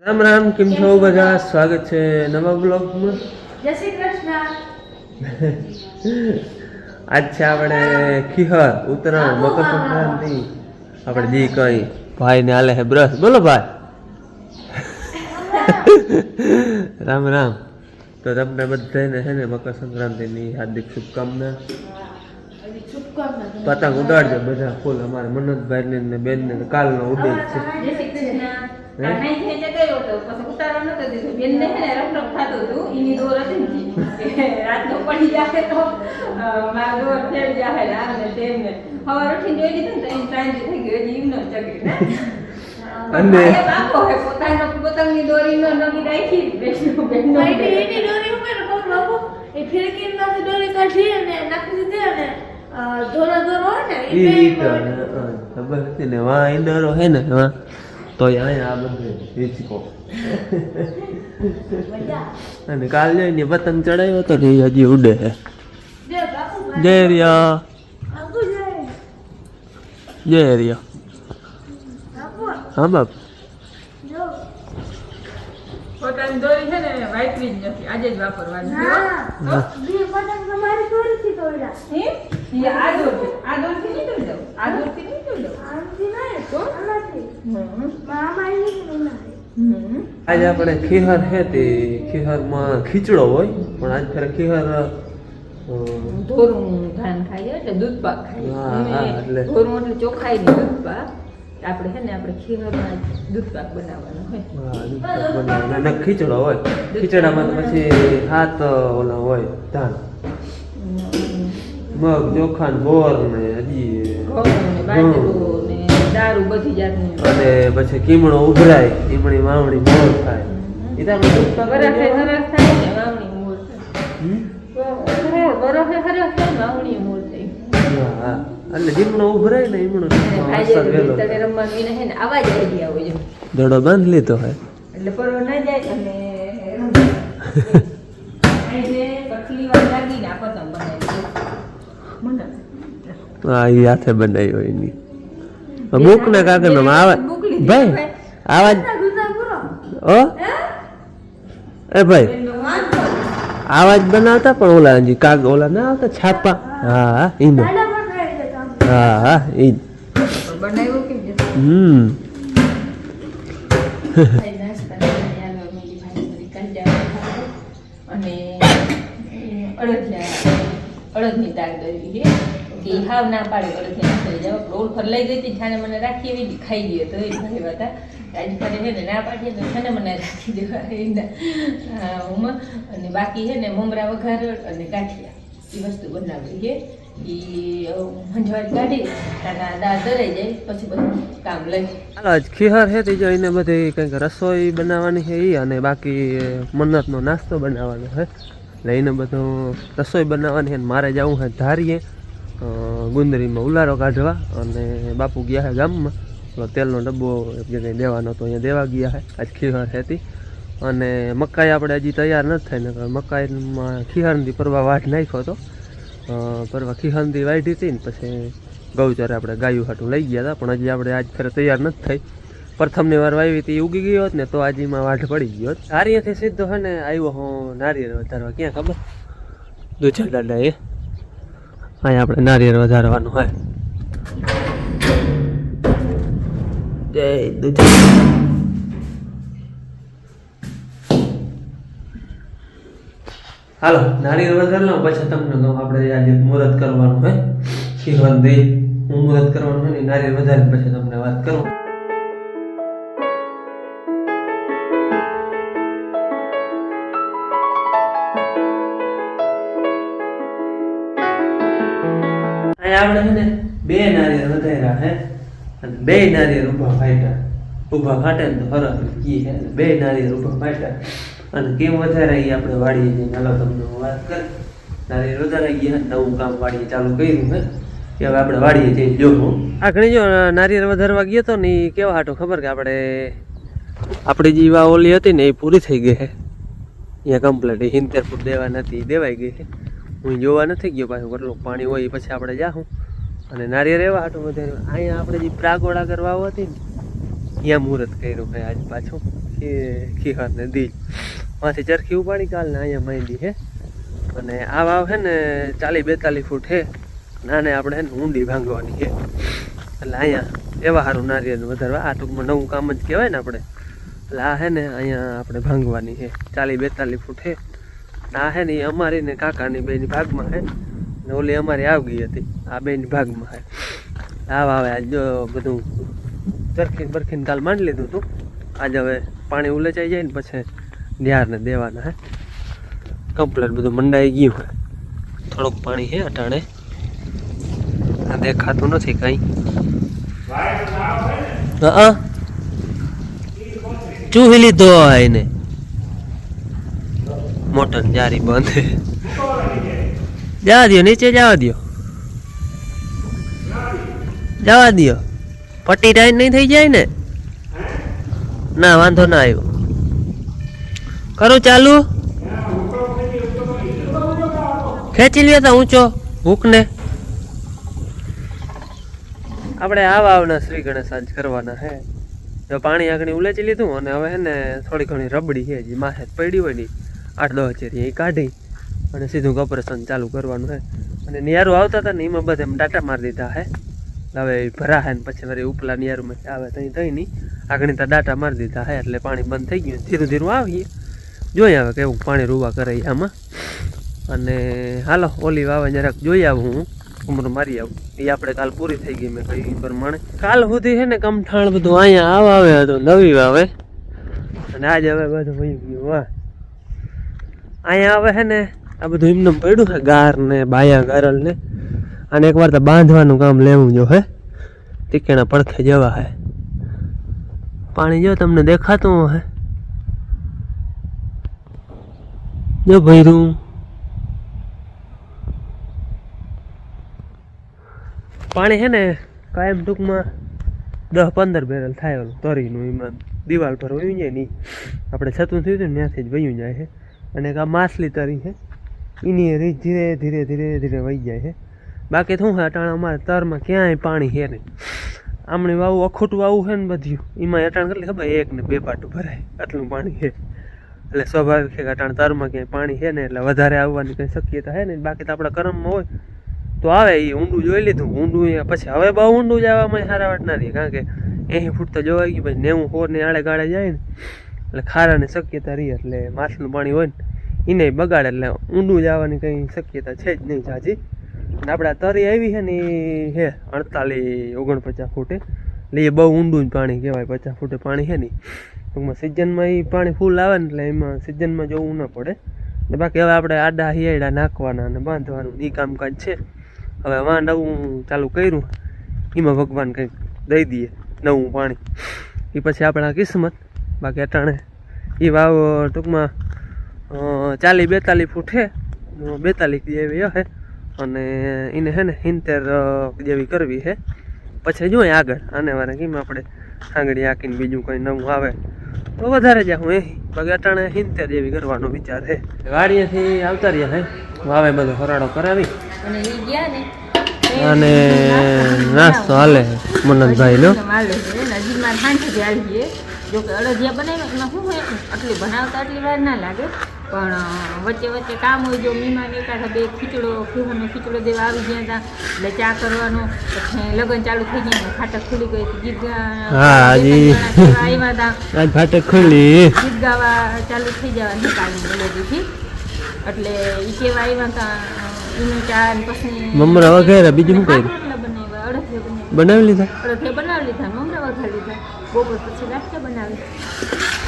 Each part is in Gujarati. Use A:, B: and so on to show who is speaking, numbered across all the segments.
A: રામ રામ, કેમ છો બધા? સ્વાગત છે નવા બ્લોગમાં.
B: જય શ્રી કૃષ્ણ.
A: આજ છે આપણે ખીહર ઉત્તરાયણ મકર સંક્રાંતિ. આપણે જી કઈ ભાઈ ને આલે હે બ્રશ. બોલો ભાઈ. રામ રામ. તો તમને બધાને છે ને મકર સંક્રાંતિની હાર્દિક શુભકામના. પતંગ ઉડાડજો બધા ફૂલ. અમારે મનોજભાઈ ને બેન ને કાલનો ઉડે જ છે. ઈંડરો હે ને તો અહીંયા આ બધું હિચકો અને કાલ જોઈને પતંગ ચડાવ્યો તો ને હજી ઉડે છે. જય રિયા જય રિયા. હા બાપ.
B: પોતાની દોરી છે ને વાઈટરી જ નથી, આજે જ વાપરવાની.
A: આજે આપણે ખીહર છે તે ખીહરમાં ખીચડો હોય, પણ આજ ફેર ખીહર
B: ધોરું ધાન ખાઈએ એટલે દૂધ પાક ખાઈએ. એટલે ધોરું એટલે ચોખાઈ ની દૂધ પાક. આપણે છે ને આપણે ખીહરમાં દૂધ પાક બનાવવાનો હોય.
A: અને ખીચડો હોય. ખીચડામાં પછી હાથ ઓલા હોય ધાન, મગ, ચોખા ને ગોળ ને હજી
B: દારૂ બધી જાતની.
A: અને પછી કીમણો ઉભરાય, કીમણી વાવણી મોર થાય. એ તો આપણે દૂધ પાક
B: બરફે હરફ થાય ને વાવણી મોર થાય. બરફે હરફ થાય ને વાવણી મોર થાય.
A: હા, એટલે જીમણો ઉભરાય ને ઈમણો
B: રમવાનું એને હે ને આવા જ આઈડિયા હોય.
A: દડો બાંધ લીધો હોય
B: એટલે પરવા ના જાય. અને પતલી વાર લાગીને આ પતંગ બનાવી
A: હા, એ હાથે બનાવી હોય એની બુક ને કાગળ નો આવાજ. ભાઈ આવાજ ઓ એ ભાઈ આવાજ બનાવતા પણ ઓલા હજી કાગ ઓલા ના આવતા છાપા. હા ઈનો. હા ઈ
B: બનાવ્યો કેમ છે. અને અડદની દાળ દોરી છે કે હાવ ના પાડે અડદની નાખી જાવ. રોલ પર લઈ ગઈ હતી છાને મને રાખી એવી ખાઈ ગયો તો એ ભાઈ હતા આજ ફરે છે ને ના પાડીએ તો છાને મને રાખી દેવા એના. અને બાકી છે ને મમરા વઘાર અને ગાંઠિયા એ વસ્તુ બનાવી છે. એ મંજવારી કાઢી તાના દાળ દરાઈ જાય પછી બધું કામ લઈ.
A: હાલ ખીહર છે તે જો એને બધી કંઈક રસોઈ બનાવવાની છે એ, અને બાકી મન્નતનો નાસ્તો બનાવવાનો છે. એટલે એને બધું રસોઈ બનાવવાની છે. મારે જવું છે ધારીએ ગુંદરીમાં ઉલારો કાઢવા, અને બાપુ ગયા છે ગામમાં. તેલનો ડબ્બો એક જગ્યાએ દેવાનો તો અહીંયા દેવા ગયા છે. આજ ખીહર હતી. અને મકાઈ આપણે હજી તૈયાર નથી થઈ ને મકાઈમાં ખીહરથી પરવા વાઢ નાખ્યો હતો. પરવા ખીહરથી વાઢી હતી ને પછી ગૌચરે આપણે ગાયું હાટું લઈ ગયા હતા, પણ હજી આપણે આજ ફેર તૈયાર નથી થઈ. પ્રથમની વાર વાવી હતી ઉગી ગયો હોત ને તો આજે એમાં વાઢ પડી ગયો. નારિયેળથી સીધો છે ને આવ્યો હું નારિયેળ વધારવા. ક્યાં ખબર? દૂધા દાદા એ અહીંયા આપણે નારિયેળ વધારવાનું હોય. જય દૂધા. હાલો નારિયેળ વધાર લો, પછી તમને કહું આપણે આજે મુહૂર્ત કરવાનું હોય ખીહરથી. હું મુહૂર્ત કરવાનું હોય ને નારિયેળ વધારી પછી તમને વાત કરું. આપણે છે ને બે નારિયેળ વધાર્યા હે, અને બે નારિયેળ ઊભા ફાટ્યા. ઊભા ફાટે ને તો ફરક કી હે. બે નારિયેળ ઊભા ફાટ્યા. અને કેમ વધારે એ આપણે વાડીએ જઈને હાલો તમને વાત કરી. નારિયેળ વધારે ગયા, નવું કામ વાડીએ ચાલુ કર્યું હે કે હવે આપણે વાડીએ જઈને જોવું. આ ઘણી જો નારિયેળ વધારવા ગયો હતો ને એ કેવા હાટું ખબર કે આપણી જે વા ઓલી હતી ને એ પૂરી થઈ ગઈ છે. અહીંયા કમ્પ્લીટ 70 ફૂટ દેવા નથી, દેવાઈ ગઈ છે. હું જોવા નથી ગયો પાછું કેટલું પાણી હોય પછી આપણે જાઉં. અને નારિયેળ એવા હાટું વધારે અહીંયા આપણે જે પ્રાગોળા કરવા હતી ને ત્યાં મુહૂર્ત કર્યું ભાઈ આજ પાછું. ખીહર ને દીજ માંથી ચરખી ઉપાડી કાલ ને અહીંયા માંડી હે અને આ વાવ છે ને 40-42 ફૂટ છે નાને આપણે છે ને ઊંડી ભાંગવાની છે એટલે અહીંયા એવા સારું નારિયેળ વધારવા આ ટૂંકમાં નવું કામ જ કહેવાય ને આપણે એટલે આ છે ને અહીંયા આપણે ભાંગવાની છે 40-42 ફૂટ છે આ છે ને એ અમારી ને કાકાની બેની ભાગમાં છે ને ઓલી અમારી આવી ગઈ હતી આ બેની ભાગમાં છે આ વાવે આજ જો બધું ચરખી બરખીને કાલ માંડી લીધું હતું આજે હવે પાણી ઉલેચાઈ જાય ને પછી ન્યારને દેવાના હે કમ્પ્લેટ બધું મંડાઈ ગયું હોય થોડુંક પાણી છે અટાણે આ દેખાતું નથી કઈ હા ચૂહી લીધો એને મોટર જારી બંધ જવા દો નીચે જવા દો જવા દો પટ્ટી ટાઈટ નહીં થઈ જાય ને ના વાંધો ના આવ્યો કરું ચાલુ ખેંચી લ્યો તા ઊંચો હૂકને આપણે આ વાવના શ્રી ગણેશ આજ કરવાના હે જો પાણી આગળ ઉલેચી લીધું અને હવે હે ને થોડી ઘણી રબડી છે જે માથે પડી હોય ને 8-10 ચેરી એ કાઢી અને સીધું ઓપરેશન ચાલુ કરવાનું હે અને નિયારું આવતા હતા ને એમાં બધે ડાટા મારી દીધા હે હવે ભરા હે ને પછી વળી ઉપલા નિયારું આવે તઈ નહીં આગળ ત્યાં ડાટા મારી દીધા હે એટલે પાણી બંધ થઈ ગયું ધીરું ધીરું આવીએ જોઈ આવે કેવું પાણી રૂવા કરે આમાં અને હાલો ઓલી વાવે જરાક જોઈ આવું હું ઉમર મારી આવું એ આપણે કાલ પૂરી થઈ ગઈ મેં કહી પ્રમાણે કાલ સુધી છે ને કમઠાણ બધું અહીંયા આવે હતું નવી વાવે અને આજે હવે બધું વયું ગયું વાહ અહીંયા આવે છે ને આ બધું એમને પડ્યું છે ગાર ને બાયા ગારલ ને અને એકવાર તો બાંધવાનું કામ લેવું જો હે તીકેણા પડખે જવા હે પાણી જો તમને દેખાતું હે જો ભૈરું પાણી છે ને કાયમ ટૂંકમાં 10-15 બેરલ થાય ઓલું તરીનું એમાં દિવાલ પર વયું જાય નહીં આપણે છતું થયું હતું ને ત્યાંથી જ વયું જાય છે અને એક આ માછલી તરી છે એની રીત ધીરે ધીરે ધીરે ધીરે વહી જાય છે બાકી શું છે અટાણે અમારે તરમાં ક્યાંય પાણી છે નહીં આમણી વાવું અખોટું વાવું છે ને બધું એમાં અટાણ કેટલી ખબર 1 ને 2 પાટું ભરાય આટલું પાણી છે એટલે સ્વાભાવિક છે કે અટાણ તરમાં ક્યાંય પાણી છે ને એટલે વધારે આવવાની કંઈ શક્યતા છે ને બાકી તો આપણા કરમમાં હોય તો આવે એ ઊંડું જોઈ લીધું ઊંડું પછી હવે બહુ ઊંડું જવામાં સારા વાત નથી કારણ કે 80 ફૂટ તો જોવાઈ ગયું પછી 90 4 ની આડે ગાળે જાય ને એટલે ખારાની શક્યતા રહી એટલે માછલું પાણી હોય ને એને બગાડે એટલે ઊંડું જવાની કંઈ શક્યતા છે જ નહીં સાચી અને આપણે તરી આવી છે ને એ છે 48-49 ફૂટે એટલે એ બહુ ઊંડું જ પાણી કહેવાય 50 ફૂટે પાણી છે નહીં ટૂંકમાં સિઝનમાં એ પાણી ફૂલ આવે ને એટલે એમાં સિઝનમાં જોવું ન પડે ને બાકી હવે આપણે આડા હિયાડા નાખવાના અને બાંધવાનું એ કામકાજ છે હવે વાં નવું ચાલુ કર્યું એમાં ભગવાન કંઈક દઈ દઈએ નવું પાણી એ પછી આપણા કિસ્મત બાકી અટાણે એ વાવ ટૂંકમાં 40-42 ફૂટ છે 42 જેવી હે અને એને છે ને 70 જેવી કરવી છે પછી જોઈએ આગળ આને વારે કેમ આપણે આંગળી આંકીને બીજું કંઈ નવું આવે તો વધારે જાઉં બાકી અટાણે 70 જેવી કરવાનો વિચાર છે વાડીએથી આવતા રહ્યા હે વાવે બધો ફરાડો કરાવી અને નાસ્તો હાલે મનનભાઈ લો
B: જો કે અડદિયા બનાવ્યા એમાં શું હોય આટલી બનાવતા આટલી વાર ના લાગે પણ વચ્ચે વચ્ચે કામ હોય જો મીમાન એકાદા 2 ખીચડો દેવા આવી ગયા હતા એટલે ચા કરવાનો પછી લગ્ન ચાલુ થઈ ગયા ફાટક ખુલી ગઈ ગીત આવ્યા હતા
A: ફાટક ખુલી
B: ગીત ગાવા ચાલુ થઈ જવાની કાલની મેલોડીથી એટલે એ કેવા આવ્યા હતા એનું ચા પછી
A: મમરા વગેરે બીજું શું કર્યું બનાવી લીધા
B: મમરા વઘારી લીધા બપોર પછી નાસ્તા બનાવી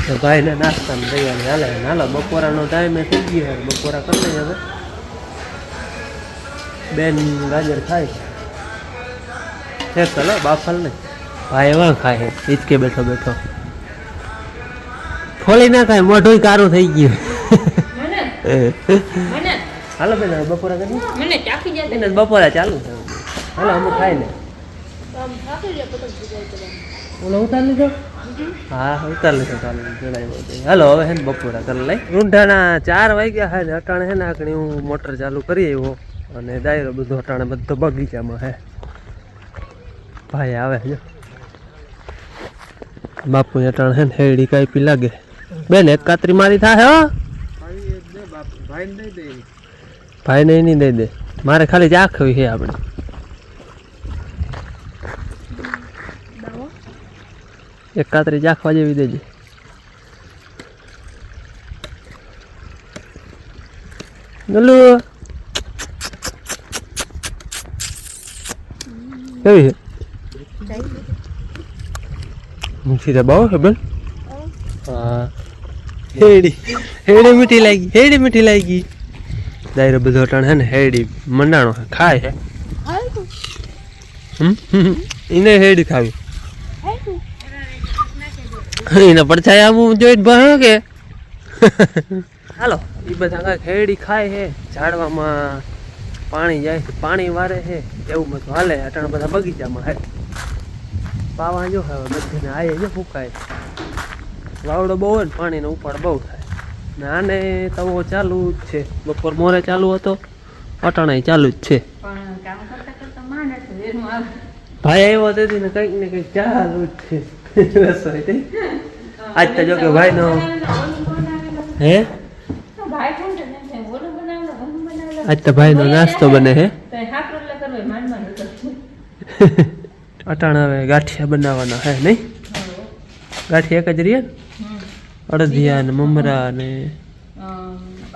A: તો ભાઈને નાસ્તામાં તૈયારી હાલે હાલો બપોરાનો ટાઈમે થઈ ગયો બપોરા કરી લઈએ હવે બેન ગાજર ખાય છે ચલો બાફલ ને ભાઈ એવા ખાય હિચકે બેઠો બેઠો ફોલી ના ખાય મોઢું કારું થઈ ગયું હાલો બેન બપોરા કરી બપોરા ચાલુ છે હાલો અમુક ખાય ને ઓલો ઉતાર લીધો હા ઉતાર લીધો ચાલુ હાલો હવે હે ને બપોરા કરી લઈ રૂંઢાના 4 વાગ્યા હે ને અટાણે હે ને આકડી હું મોટર ચાલુ કરી આવ્યો અને દાયરો બધો અટાણે બધો બગીચામાં હે ભાઈ આવે જો બાપુ અટાણ હે ને હેડી કાપી લાગે બેન એક કાતરી મારી થાય હો ભાઈ ને નહીં દઈ દે મારે ખાલી ચાખવી છે આપણે એક કાતરી ચાખવા જેવી દેજે ગલુ કેવી છે મીઠી તો બહુ છે બેન હા હેડી મીઠી લાગી દાયરો બધો અટાણ હે ને હેડી મંડાણો ખાય છે એને હેડી ખાવી એના પડછાય આવું જોઈ ભણો કે હાલો એ બધા કાંઈક હેડી ખાય છે ઝાડવામાં પાણી જાય છે પાણી વારે છે એવું બધું હાલે અટાણ બધા બગીચામાં હે પાવા જો હવે બધાને આયે જો ફૂકાય વાવડો બહુ હોય ને પાણીનો ઉપાડ બહુ થાય ને આને તવો ચાલુ જ છે બપોર મોરે ચાલુ હતો અટાણે ચાલુ જ છે ભાઈ આવ્યો તેથી ને કંઈક ચાલુ જ છે રસોઈ થઈ આજ તો જો કે ભાઈનો હે આજ તો ભાઈનો નાસ્તો બને હે અટાણ હવે ગાંઠિયા બનાવવાના હે નહીં ગાંઠિયા એક જ રહીએ ને અડદિયા ને મમરા ને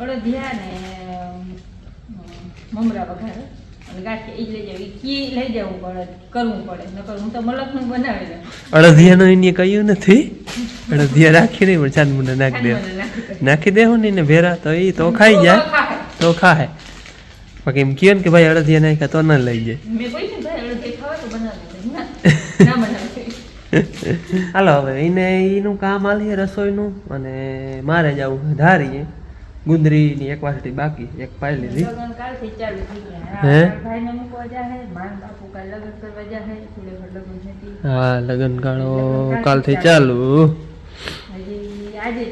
B: અડદિયા ને મમરા વઘારે અને ગાંઠિયા એ લઈ જાવ કી લઈ જવું પડે કરવું પડે નકર હું તો મલકનું બનાવી દઉં
A: અડદિયાનું એને કહ્યું નથી અડદિયા રાખી નહીં પણ ચાંદ મને નાખી દેવું ને એને ભેરા તો એ તો ખાઈ જાય તો ખાય બાકી એમ કહ્યું ને કે ભાઈ અડદિયા નાખ્યા તો ના લઈ જાય
B: મેં કહ્યું ભાઈ અડદિયા ખાવા તો બનાવી ના બનાવી
A: હાલો હવે એને એનું કામ આલીએ રસોઈનું અને મારે જવું ધારીએ ગુંદરીની એક વાસળી બાકી એક પાઈ લીધી હે હા લગન ગાળો કાલથી ચાલુ
B: આજે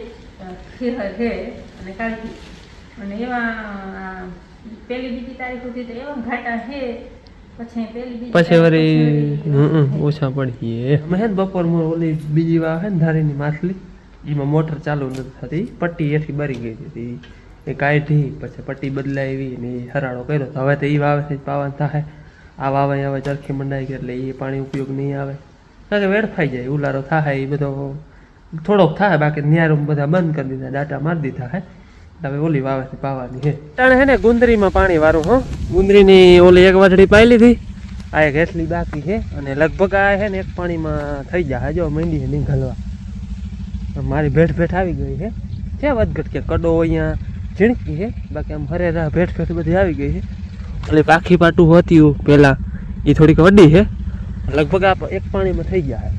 B: અને કાલથી અને એવા પેલી બીજી તારીખ સુધી તો એવા ઘાટા છે
A: પછી વળી ઓછા પડીએ અમે હે બપોર ઓલી બીજી વાર હે ને ધારીની માછલી એમાં મોટર ચાલુ નથી થતી પટ્ટી એથી બરી ગઈ હતી એ કાઢી પછી પટ્ટી બદલાવી ને એ હરાડો કર્યો તો હવે તો એ વાવે પાવાનું થાય આ વાવે હવે ચરખી મંડાઈ ગઈ એટલે એ પાણી ઉપયોગ નહીં આવે કારણ કે વેડફાઈ જાય ઉલારો થાય એ બધો થોડોક થાય બાકી ન્યારો બધા બંધ કરી દીધા ડાટા મારી દીધા હે હવે ઓલી વાવે પાવાની હે ટાણે હે ને ગુંદરીમાં પાણી વાળું હો ગુંદરીની ઓલી એક વાટડી પાઈ લીધી આ એક એટલી બાકી છે અને લગભગ આ હે ને એક પાણીમાં થઈ જાય જો મંડી નીકળવા મારી ભેટ આવી ગઈ છે વધઘટ કે કડો અહીંયા ઝીણકી છે બાકી આમ હરેરા ભેટ બધી આવી ગઈ છે એટલે પાખી પાટું હતી પેલા એ થોડીક વડી છે લગભગ આ એક પાણીમાં થઈ જાય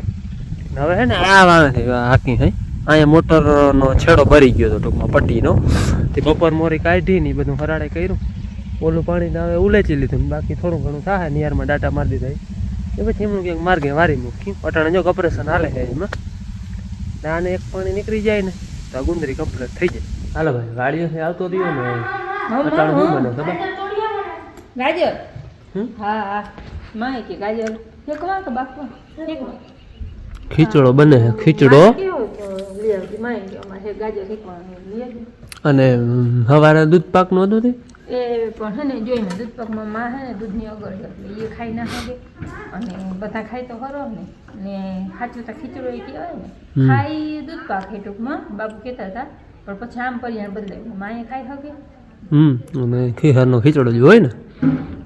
A: હવે હે ને આ વાવે છે હાકી છે અહીંયા મોટરનો છેડો ભરી ગયો હતો ટૂંકમાં પટ્ટીનો તે બપોર મોરી કાઢી ને બધું હરાડે કર્યું ઓલું પાણી હવે ઉલેચી લીધું બાકી થોડું ઘણું થાય નિયારમાં ડાટા મારી દીધા એ પછી એમનું ક્યાંક માર્ગે વારી મૂકી અટાણે જો ઓપરેશન હાલે છે એમાં આને એક પાણી નીકળી જાય ને તો આ ગુંદરી કમ્પ્લીટ થઈ જાય હાલો ભાઈ ગાડીઓથી આવતો રહ્યો ને અટાણે શું બને ખબર
B: ગાજર હા માય કે ગાજર એકવા કે બાપા એકવા
A: ખીચડો બને છે ખીચડો અને સવારે દૂધ પાક નું હતું
B: એ પણ હે ને જોઈને દૂધ પાકમાં માં હે ને દૂધની અગર એટલે એ ખાઈ ના શકે અને બધા ખાય તો ખરો ને સાચું તો ખીચડો એ કહેવાય ને ખાઈ દૂધ પાક એ ટૂંકમાં બાપુ કહેતા હતા પણ પછી આમ પર્યાણ બદલાયું માએ ખાઈ શકે
A: અને ખીહરનો ખીચડો જ હોય ને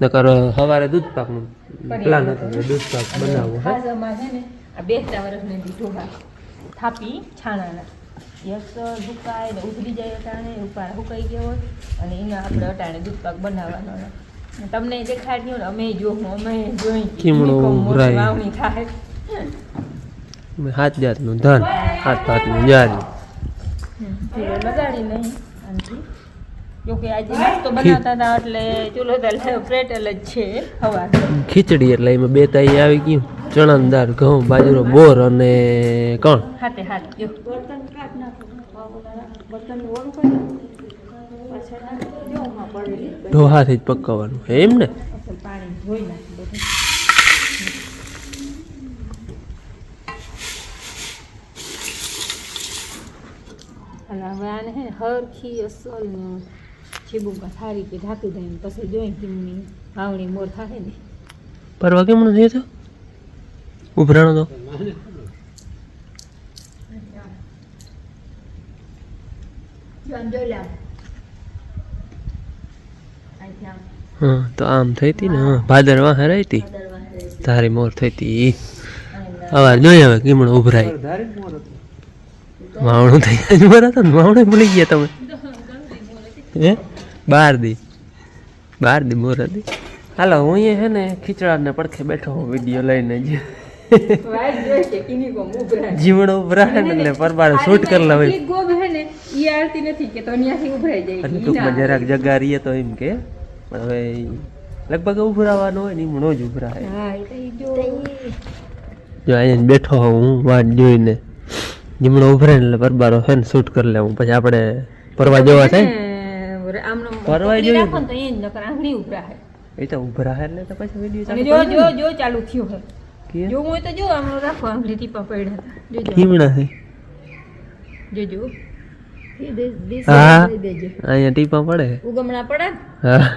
A: નકર સવારે દૂધ પાકનું પ્લાન હતો દૂધ પાક બનાવવો
B: ખાસમાં છે ને આ 2 વર્ષની ઢોકા થાપી છાણાના યસ દુકાય ને ઉતરી જાય અટાણે ઉપર સુકાઈ ગયો હોય અને એના આપણે અટાણે દૂધ પાક બનાવવાનો તમને દેખાડ્યું ને અમે જોઈ વાવણી થાય
A: હાથ જાતનું ધન હાથ ભાતનું જારી
B: લગાડી નહીં આનથી જોકે આજે નાસ્તો બનાવતા હતા એટલે ચૂલો તો પ્રેટલ જ છે હવા
A: ખીચડી એટલે એમાં 2 તાઈ આવી ગયું ચણાની દાળ ઘઉં બાજરો બોર અને કણ
B: હાથે હાથ જો બર્તન કાઢ નાખો બર્તન ઓળું કરી પાછળ જો માં પડેલી
A: ઢોહાથી જ પકવવાનું એમ ને
B: પાણી ધોઈ નાખી બધું અને હવે આને હે હરખી અસલ ચીબુકા થારી કે ઢાંકી દઈને પછી જોઈ કેમની વાવણી મોર થાય ને
A: પરવા કેમનો થયો તો ઉભરાણો તો હા તો આમ થઈ હતી ને હા ભાદરવા હરાઈ હતી તારી મોર થઈ હતી અવાર જોઈ હવે કેમણો ઉભરાય વાવણું થઈ જ બરા તો વાવણું ભૂલી ગયા તમે હે 12 દી મોર હતી હાલો હું અહીંયા હે ને ખીચડાને પડખે બેઠો હું વિડીયો લઈને જ જીવડો ઉભરાય ને એટલે પરબાર શૂટ કરી લવાય એટલે ટૂંકમાં જરાક જગા રહીએ તો એમ કે હવે લગભગ ઉભરાવાનો હોય ને એમણો જ ઉભરાય જો અહીંયા બેઠો હું વાટ જોઈને જીમણો ઉભરાય ને એટલે પરબારો છે ને શૂટ કરી લેવું પછી આપણે પરવા જવા થાય પરવા જોયું એ તો ઉભરાય એટલે તો પછી વિડીયો
B: જો ચાલુ થયું હે જો હું તો જો આમનો રાખો આંગળી ટીપા પડ્યા હતા જોજો
A: કેમણા છે
B: જોજો
A: હા અહીંયા ટીપા પડે
B: ઉગમણા પડે
A: હા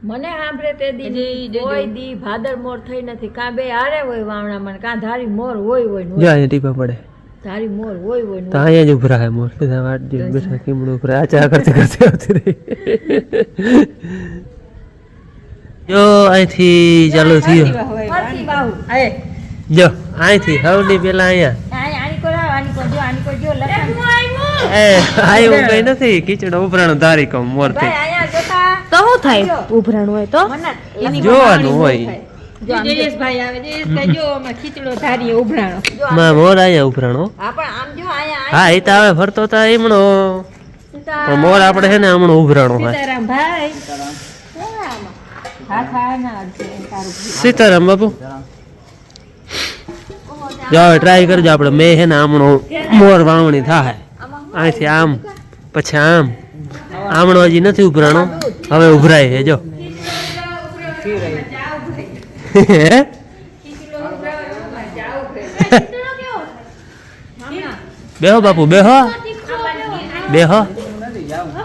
C: મને સાંભળે તે દી કોઈ દી ભાદર મોર થઈ નથી કાં બે હારે હોય વાવણા મને કાં ધારી મોર હોય
A: જો અહીંયા ટીપા પડે
C: ધારી મોર હોય
A: તો અહીંયા જ ઉભરાય મોર બધા વાટ જોઈને બેઠા કેમણું ઉભરાય આચા કરતે આવતી રહી જો અહીંથી ચાલુ થયું જો અહીંથી સૌથી પેલા અહીંયા કઈ નથી ખીચડો ઉભરાણો ધારી કમ મોર થી
C: તો શું થાય ઉભરાણ હોય તો
A: જોવાનું હોય
B: જયેશભાઈ આવે જયેશભાઈ જો અમે ખીચડો ધારીએ ઉભરાણો
A: મોર અહીંયા ઉભરાણો હા એ તો આવે ફરતો તા એમણો પણ મોર આપણે છે ને હમણો ઉભરાણો હોય
B: સીતારામભાઈ
A: સીતારામ બાપુ જાઓ ટ્રાય કરજો આપણે મેં છે ને આમણો મોર વાવણી થાય અહીંથી આમ પછી આમ આમણો હજી નથી ઉભરાણો હવે ઉભરાય છે જો બેહો બાપુ બેહો બેહો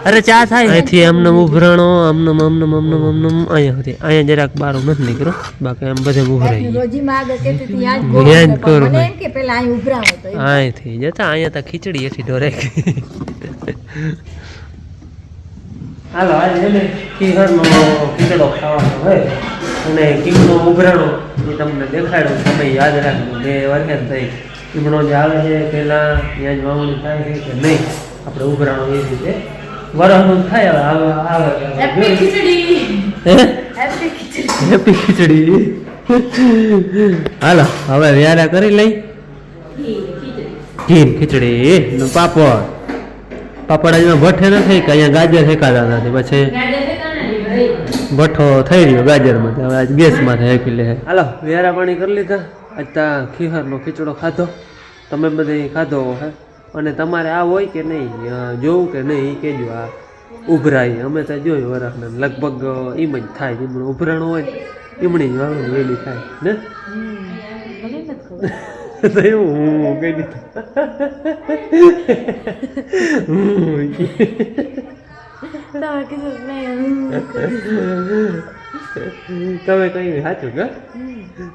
A: અરે ચા થાય અહીંથી આમને ઉભરાણો આમનમ અહીંયા સુધી અહીંયા જરાક બારું નથી નીકળ્યો બાકી આમ બધે ઉભરાઈ અહીંથી જતા અહીંયા તો ખીચડી એથી ઢોરે હાલો આજે એને ખીચડનો ખીચડો ખાવાનો હોય અને કીમનો ઉભરાણો એ તમને દેખાડ્યો તમે યાદ રાખજો 2 વર્ષ થઈ કીમણો જે આવે છે પહેલાં ત્યાં જ વાવણી થાય છે કે નહીં આપણે ઉભરાણો એ રીતે વરહનું થાય હવે આવે હેપી ખીચડી હાલો હવે વ્યારા કરી લઈ ઘી ખીચડી નું પાપડ અહીંયા ભઠ્ઠે નથી કે અહીંયા ગાજર શેકાતા નથી પછી ભઠ્ઠો થઈ રહ્યો ગાજરમાં હવે આજ ગેસમાં હેકી લે હાલો વ્યારા પાણી કરી લીધા આજ તા ખીહરનો ખીચડો ખાધો તમે બધે ખાધો હે અને તમારે આ હોય કે નહીં જોવું કે નહીં એ કહેજો આ ઉભરાય અમે તો જોયું વરાખને લગભગ એમ જ થાય જેમણે ઉભરાણું હોય એમણી જ વાવણી વહેલી થાય ને તો એવું હું કહી દીધું તમે કઈ સાચું કે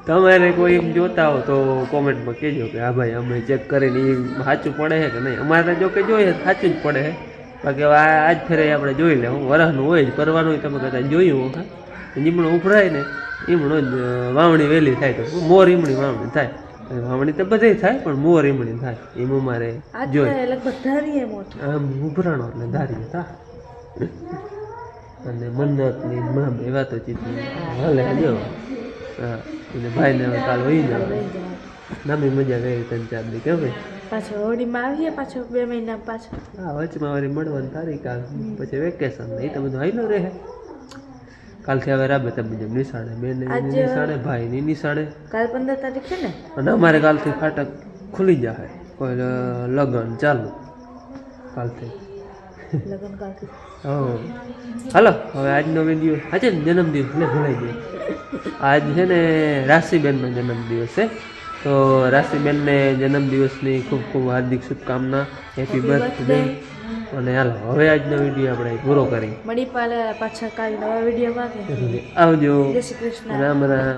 A: તમારે કોઈ એમ જોતા હો તો કોમેન્ટમાં કહેજો કે હા ભાઈ અમે ચેક કરીને એ સાચું પડે છે કે નહીં અમારે જો કે જોઈએ સાચું જ પડે છે બાકી હવે આજ ફેરે આપણે જોઈ લે હું વરસનું હોય જ પરવાનું તમે કદાચ જોયું હા જીમણો ઉભરાય ને એમણો જ વાવણી વહેલી થાય તો મોર ઈમણી વાવણી થાય વાવણી તો બધે થાય પણ મોર ઈમણી થાય એમ અમારે જોઈ આમ ઉભરાણો એટલે ધારીએ થાય અને મન્નતની મામ એવા તો ચીતી હાલે જો હા અને ભાઈને હવે કાલ વહી જાવ નામી મજા ગઈ 3-4 દી કેમ ભાઈ
C: પાછો હોળીમાં આવીએ પાછો 2 મહિના પાછો
A: હા વચમાં વારી મળવાની તારીખ આવે પછી વેકેશન એ તો બધું હાઈલો રહે કાલથી હવે રાબેતા બીજા નિશાળે બેન નિશાળે ભાઈની નિશાળે
C: કાલ 15 તારીખ છે ને
A: અને અમારે કાલથી ફાટક ખુલી જાય કોઈ લગ્ન ચાલુ કાલથી
C: લગ્ન કાલથી
A: હાલો હવે આજનો વિડીયો આજે ને જન્મદિવસ ને ભૂલાઈ ગયો આજ છે ને રાશિબેનનો જન્મદિવસ છે તો રાશિબેનને જન્મદિવસની ખૂબ ખૂબ હાર્દિક શુભકામના, હેપી બર્થડે. અને હાલો હવે આજનો વિડીયો આપણે પૂરો કરી.
D: મળી પાછા કાલે નવા વિડીયોમાં.
A: આવજો.
D: જય શ્રી કૃષ્ણ.
A: રામ રામ.